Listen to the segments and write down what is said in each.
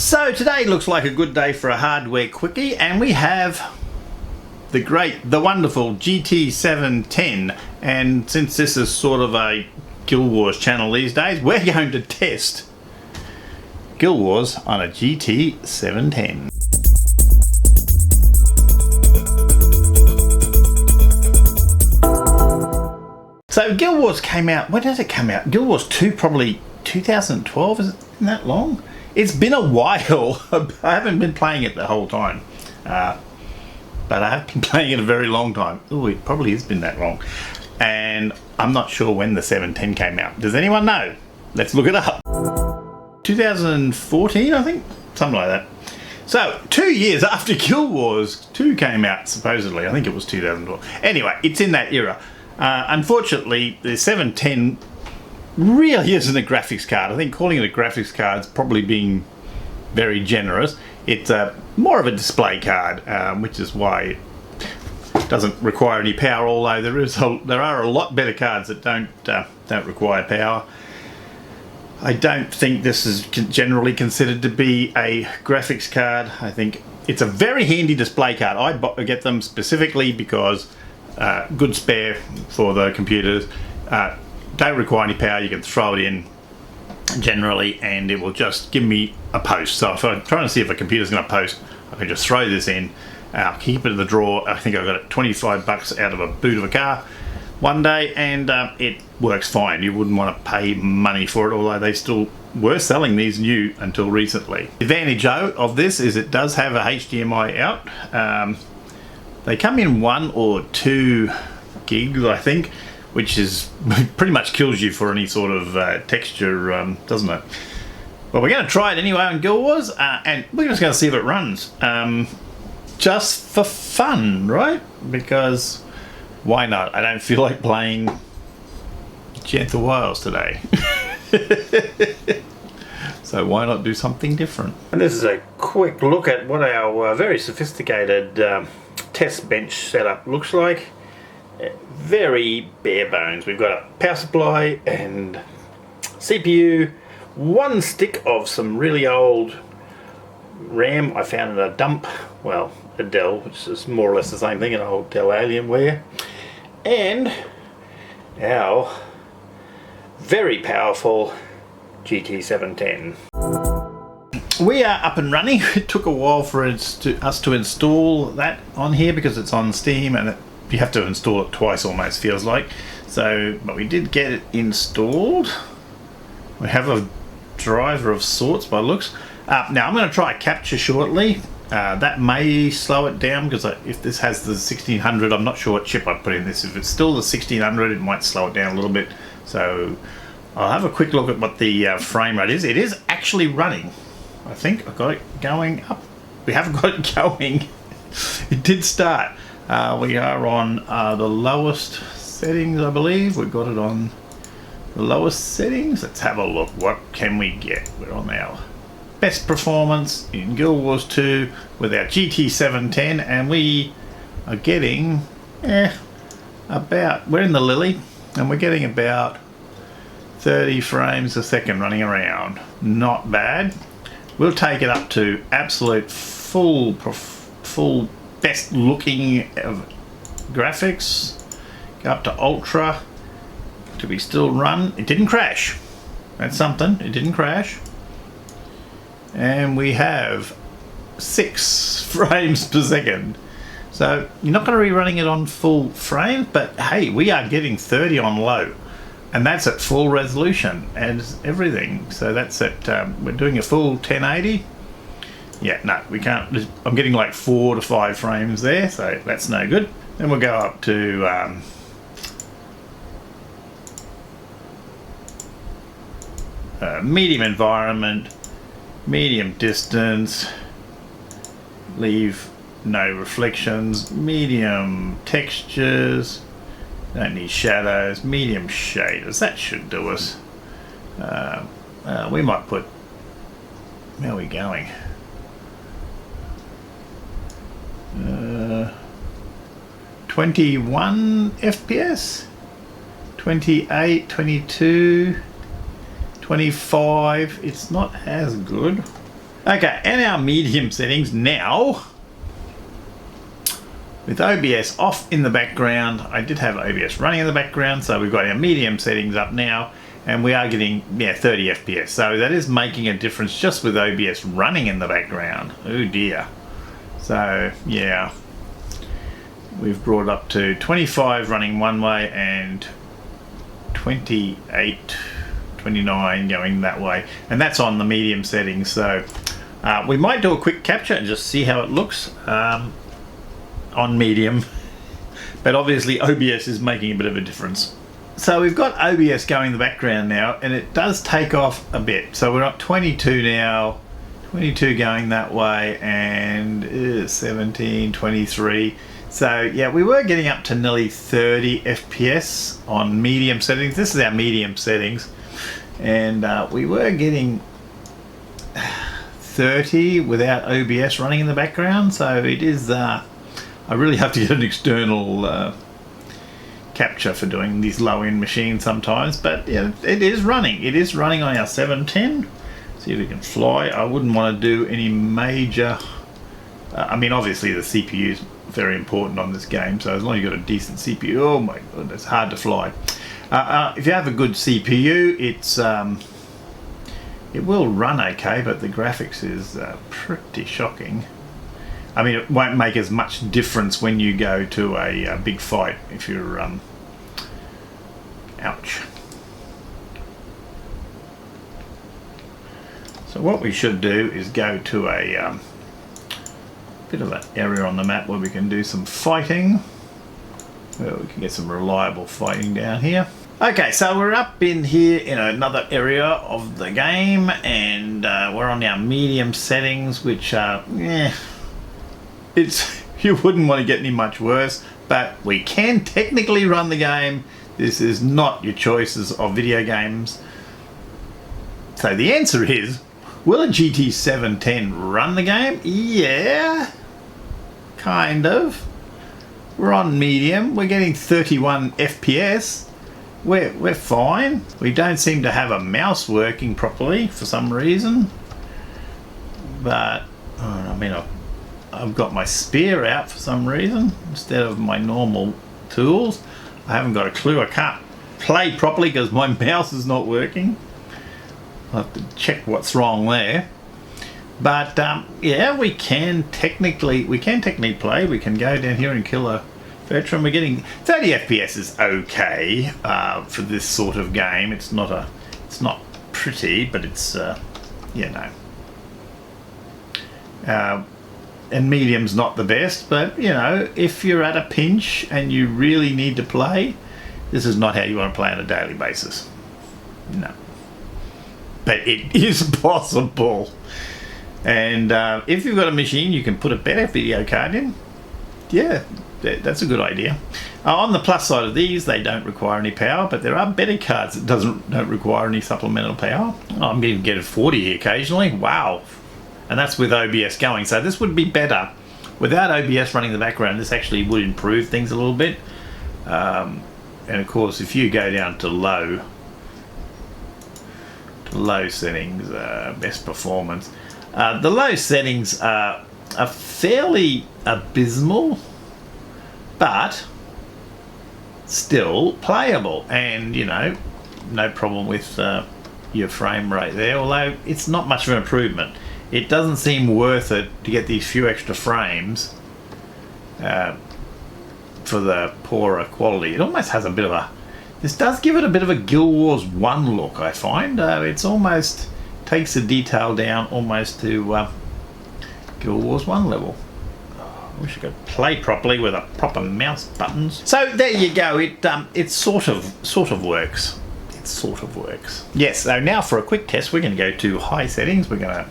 So today looks like a good day for a hardware quickie, and we have the wonderful GT710. And since this is sort of a Guild Wars channel these days, we're going to test Guild Wars on a GT710. So Guild Wars came out, when did it come out? Guild Wars 2 probably 2012, is it that long? It's been a while. I haven't been playing it the whole time, but I have been playing it a very long time. Oh, it probably has been that long, and I'm not sure when the 710 came out. Does anyone know? Let's look it up. 2014, I think, something like that. So 2 years after Guild Wars 2 came out, supposedly. I think it was 2012. Anyway, it's in that era. Unfortunately, the 710 really isn't a graphics card. I think calling it a graphics card is probably being very generous. It's more of a display card, which is why it doesn't require any power, although there are a lot better cards that don't require power. I don't think this is generally considered to be a graphics card. I think it's a very handy display card. I get them specifically because good spare for the computers. Don't require any power. You can throw it in generally and it will just give me a post. So if I'm trying to see if a computer's going to post, I can just throw this in, keep it in the drawer. I think I got it 25 bucks out of a boot of a car one day, and it works fine. You wouldn't want to pay money for it, although they still were selling these new until recently. The advantage of this is it does have a HDMI out. They come in 1 or 2 gigs, I think, which is pretty much kills you for any sort of texture, doesn't it? But we're going to try it anyway on Guild Wars, and we're just going to see if it runs. Just for fun, right? Because why not? I don't feel like playing Gentle Wales today. So why not do something different? And this is a quick look at what our very sophisticated test bench setup looks like. Very bare bones. We've got a power supply and CPU, 1 stick of some really old RAM I found in a dump, well, a Dell, which is more or less the same thing, an old Dell Alienware, and our very powerful GT710. We are up and running. It took a while for us to install that on here because it's on Steam and you have to install it twice almost, feels like. So, but we did get it installed. We have a driver of sorts by looks. Now I'm going to try a capture shortly. That may slow it down because if this has the 1600, I'm not sure what chip I put in this. If it's still the 1600, it might slow it down a little bit. So I'll have a quick look at what the frame rate is. It is actually running. I think I've got it going up. We haven't got it going. It did start. We are on the lowest settings, I believe. We've got it on the lowest settings. Let's have a look. What can we get? We're on our best performance in Guild Wars 2 with our GT710, and we are getting we're in the Lily, and we're getting about 30 frames a second running around. Not bad. We'll take it up to absolute full best looking of graphics, go up to ultra. Do we still run? It didn't crash. That's something. It didn't crash. And we have 6 frames per second. So you're not going to be running it on full frame, but hey, we are getting 30 on low, and that's at full resolution and everything. So that's at we're doing a full 1080. Yeah, no, we can't. I'm getting like 4 to 5 frames there, so that's no good. Then we'll go up to medium environment, medium distance, leave no reflections, medium textures, don't need shadows, medium shaders. That should do us. We might put, where are we going? 21 FPS, 28, 22, 25. It's not as good. Okay, and our medium settings now. With OBS off in the background, I did have OBS running in the background, so we've got our medium settings up now, and we are getting 30 FPS. So that is making a difference just with OBS running in the background. Oh dear. So yeah, we've brought up to 25 running one way and 28, 29 going that way, and that's on the medium settings. So we might do a quick capture and just see how it looks on medium, but obviously OBS is making a bit of a difference. So we've got OBS going in the background now, and it does take off a bit. So we're up 22 now, 22 going that way, and 17, 23. So yeah, we were getting up to nearly 30 FPS on medium settings. This is our medium settings, and we were getting 30 without OBS running in the background. So it is I really have to get an external capture for doing these low-end machines sometimes, but yeah, it is running. It is running on our 710. See if we can fly. I wouldn't want to do any major. I mean, obviously the CPU is very important on this game, so as long as you've got a decent CPU, oh my god, it's hard to fly. If you have a good CPU, it will run okay, but the graphics is pretty shocking. I mean, it won't make as much difference when you go to a big fight if you're ouch. So what we should do is go to a bit of an area on the map where we can do some fighting. Well, we can get some reliable fighting down here. Okay, so we're up in here in another area of the game, and we're on our medium settings, which are you wouldn't want to get any much worse, but we can technically run the game. This is not your choices of video games. So the answer is, will a GT 710 run the game? Yeah, kind of. We're on medium. We're getting 31 FPS. We're fine. We don't seem to have a mouse working properly for some reason. But I mean, I've got my spear out for some reason instead of my normal tools. I haven't got a clue. I can't play properly because my mouse is not working. I'll have to check what's wrong there. But yeah, we can technically play. We can go down here and kill a veteran. We're getting 30 FPS is okay for this sort of game. It's not pretty, but it's and medium's not the best, but if you're at a pinch and you really need to play, this is not how you want to play on a daily basis. No. But it is possible. And if you've got a machine you can put a better video card in, yeah, that's a good idea. On the plus side of these, they don't require any power, but there are better cards that don't require any supplemental power. I'm going to get a 40 here occasionally. Wow. And that's with OBS going. So this would be better. Without OBS running in the background, this actually would improve things a little bit. And of course, if you go down to low settings, best performance, the low settings are fairly abysmal, but still playable, and no problem with your frame rate there, although it's not much of an improvement. It doesn't seem worth it to get these few extra frames for the poorer quality. It almost has a bit of this does give it a bit of a Guild Wars 1 look, I find. It's almost takes the detail down almost to Guild Wars 1 level. I wish I could play properly with a proper mouse buttons. So there you go. It sort of works. It sort of works. Yes. So now for a quick test, we're going to go to high settings. We're going to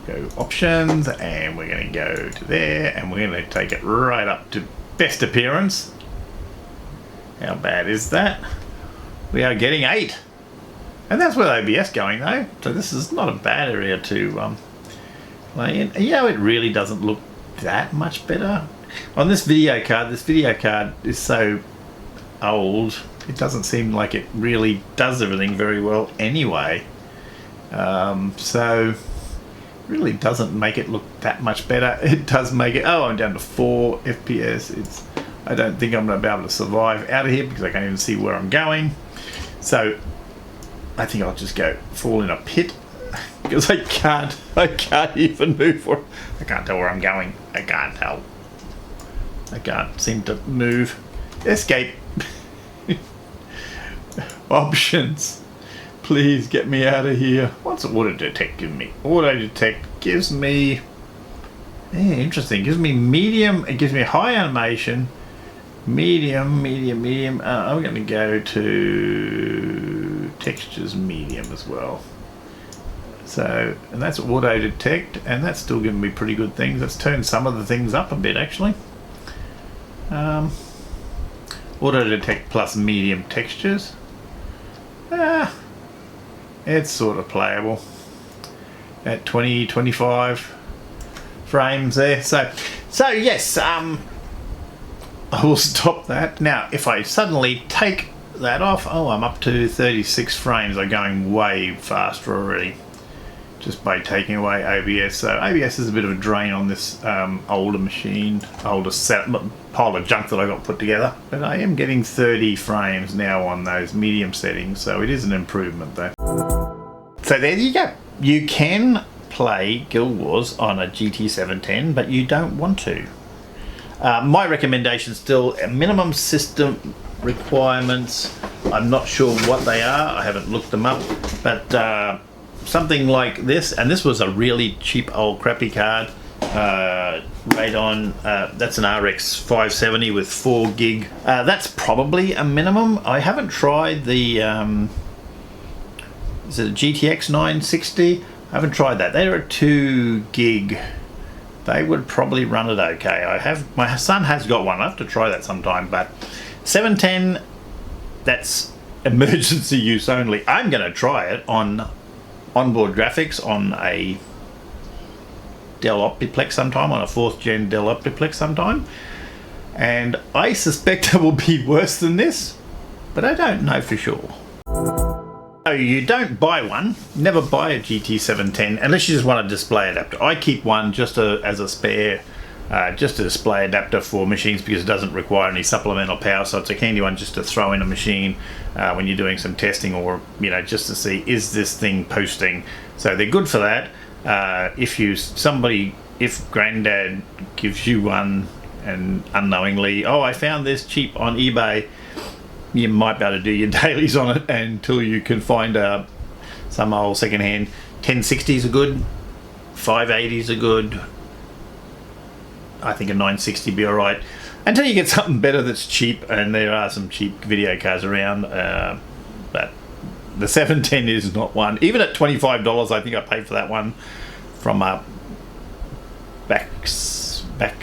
go options, and we're going to go to there, and we're going to take it right up to best appearance. How bad is that? We are getting 8, and that's with OBS going though. So this is not a bad area to play in. It really doesn't look that much better on this video card. This video card is so old, it doesn't seem like it really does everything very well anyway. So really doesn't make it look that much better. It does make it, oh, I'm down to 4 FPS. I don't think I'm going to be able to survive out of here because I can't even see where I'm going. So I think I'll just go fall in a pit because I can't even move. I can't tell where I'm going. I can't tell. I can't seem to move. Escape. Options. Please get me out of here. What's auto detect give me? Auto detect gives me, interesting, gives me medium. It gives me high animation, medium. I'm going to go to textures medium as well. So, and that's auto detect, and that's still giving me pretty good things. Let's turn some of the things up a bit actually. Auto detect plus medium textures. It's sort of playable at 20-25 frames there. So yes, I will stop that. Now if I suddenly take that off, oh, I'm up to 36 frames. I'm going way faster already just by taking away OBS. So OBS is a bit of a drain on this older machine, older pile of junk that I got put together. But I am getting 30 frames now on those medium settings, so it is an improvement though. So there you go. You can play Guild Wars on a GT 710, but you don't want to. My recommendation still, minimum system requirements. I'm not sure what they are. I haven't looked them up, but something like this, and this was a really cheap old crappy card. Radon, that's an RX 570 with 4 gig. That's probably a minimum. I haven't tried the is it a GTX 960? I haven't tried that. They're a 2 gig. They would probably run it okay. My son has got one. I have to try that sometime. But 710, that's emergency use only. I'm going to try it on onboard graphics on a Dell Optiplex sometime, on a 4th gen Dell Optiplex sometime, and I suspect it will be worse than this, but I don't know for sure. So you don't buy one, never buy a GT 710 unless you just want a display adapter. I keep one just as a spare, just a display adapter for machines because it doesn't require any supplemental power, so it's a handy one just to throw in a machine when you're doing some testing, or just to see, is this thing posting. So they're good for that. If Granddad gives you one and unknowingly, oh, I found this cheap on eBay, you might be able to do your dailies on it until you can find some old secondhand. 1060s are good, 580s are good. I think a 960 be alright until you get something better that's cheap, and there are some cheap video cards around, but the 710 is not one. Even at $25, I think I paid for that one from a back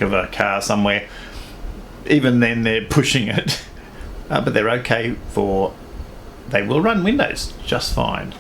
of a car somewhere. Even then, they're pushing it, but they're okay for. They will run Windows just fine.